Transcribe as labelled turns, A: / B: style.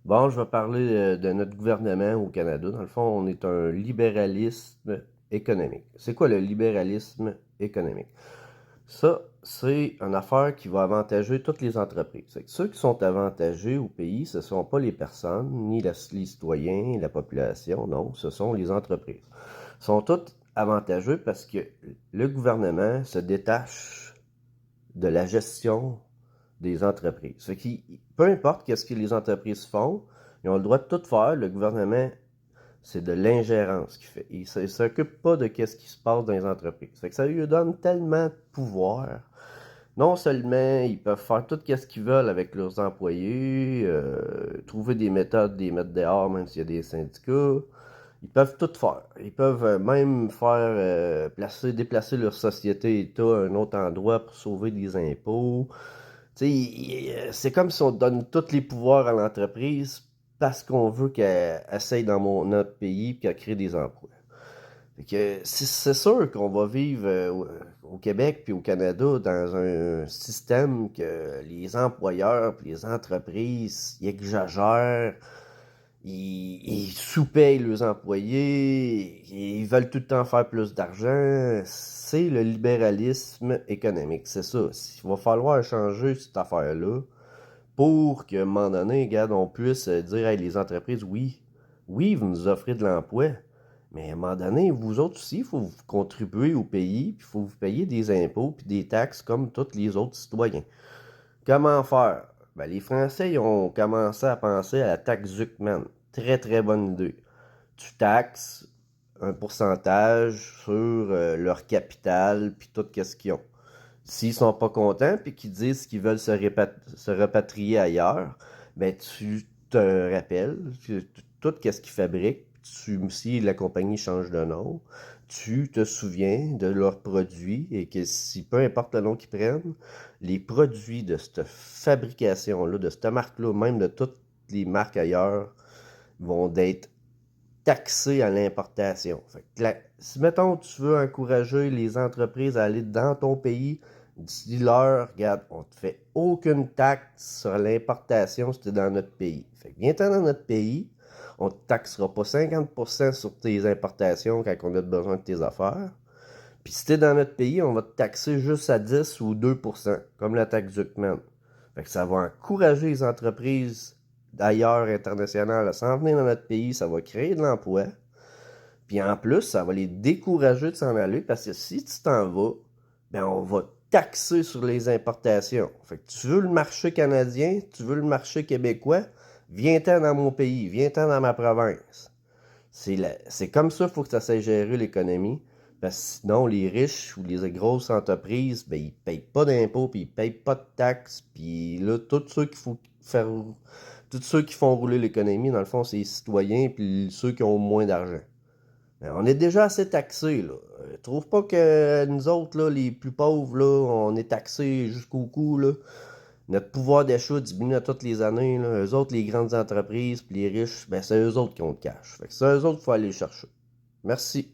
A: Bon, je vais parler de notre gouvernement au Canada. Dans le fond, on est un libéralisme économique. C'est quoi le libéralisme économique? Ça, c'est une affaire qui va avantager toutes les entreprises. C'est que ceux qui sont avantagés au pays, ce ne sont pas les personnes, ni les citoyens, la population, non, ce sont les entreprises. Ils sont tous avantageux parce que le gouvernement se détache de la gestion des entreprises. Fait que peu importe qu'est-ce que les entreprises font, ils ont le droit de tout faire. Le gouvernement, c'est de l'ingérence qu'il fait. Il ne s'occupe pas de qu'est-ce qui se passe dans les entreprises. Fait que ça lui donne tellement de pouvoir. Non seulement ils peuvent faire tout ce qu'ils veulent avec leurs employés, trouver des méthodes, des mettre dehors, même s'il y a des syndicats. Ils peuvent tout faire. Ils peuvent même faire déplacer leur société État à un autre endroit pour sauver des impôts. C'est comme si on donne tous les pouvoirs à l'entreprise parce qu'on veut qu'elle essaye dans notre pays et qu'elle crée des emplois. Fait que c'est sûr qu'on va vivre au Québec puis au Canada dans un système que les employeurs et les entreprises ils exagèrent, ils sous-payent leurs employés, ils veulent tout le temps faire plus d'argent. C'est le libéralisme économique, c'est ça. Il va falloir changer cette affaire-là pour qu'à un moment donné, regarde, on puisse dire, hey, les entreprises, oui, oui, vous nous offrez de l'emploi, mais à un moment donné, vous autres aussi, il faut vous contribuer au pays, puis il faut vous payer des impôts puis des taxes comme tous les autres citoyens. Comment faire? Ben, les Français ils ont commencé à penser à la taxe Zuckman. Très, très bonne idée. Tu taxes un pourcentage sur leur capital puis tout ce qu'ils ont. S'ils sont pas contents puis qu'ils disent qu'ils veulent se repatrier ailleurs, ben tu te rappelles tout ce qu'ils fabriquent. Si la compagnie change de nom, tu te souviens de leurs produits et que si peu importe le nom qu'ils prennent, les produits de cette fabrication-là, de cette marque-là, même de toutes les marques ailleurs, vont être taxés à l'importation. Fait que si, mettons, tu veux encourager les entreprises à aller dans ton pays, dis-leur, regarde, on te fait aucune taxe sur l'importation si tu es dans notre pays. Fait que viens-t'en dans notre pays, on te taxera pas 50% sur tes importations quand on a besoin de tes affaires. Puis si tu es dans notre pays, on va te taxer juste à 10 ou 2%, comme la taxe Zuckman. Fait que ça va encourager les entreprises d'ailleurs internationales à s'en venir dans notre pays, ça va créer de l'emploi. Puis en plus, ça va les décourager de s'en aller parce que si tu t'en vas, ben on va taxer sur les importations. Fait que tu veux le marché canadien, tu veux le marché québécois, viens-t'en dans mon pays, viens-t'en dans ma province. C'est comme ça qu'il faut que ça s'aille gérer l'économie. Parce que sinon, les riches ou les grosses entreprises, ben, ils payent pas d'impôts, puis ils payent pas de taxes. Puis là, tous ceux qui font rouler l'économie, dans le fond, c'est les citoyens, puis ceux qui ont moins d'argent. Ben, on est déjà assez taxés, là. Trouve pas que nous autres, là, les plus pauvres, là, on est taxés jusqu'au cou, là. Notre pouvoir d'achat diminue à toutes les années, là. Eux autres, les grandes entreprises, puis les riches, ben, c'est eux autres qui ont le cash. Fait que c'est eux autres qu'il faut aller chercher. Merci.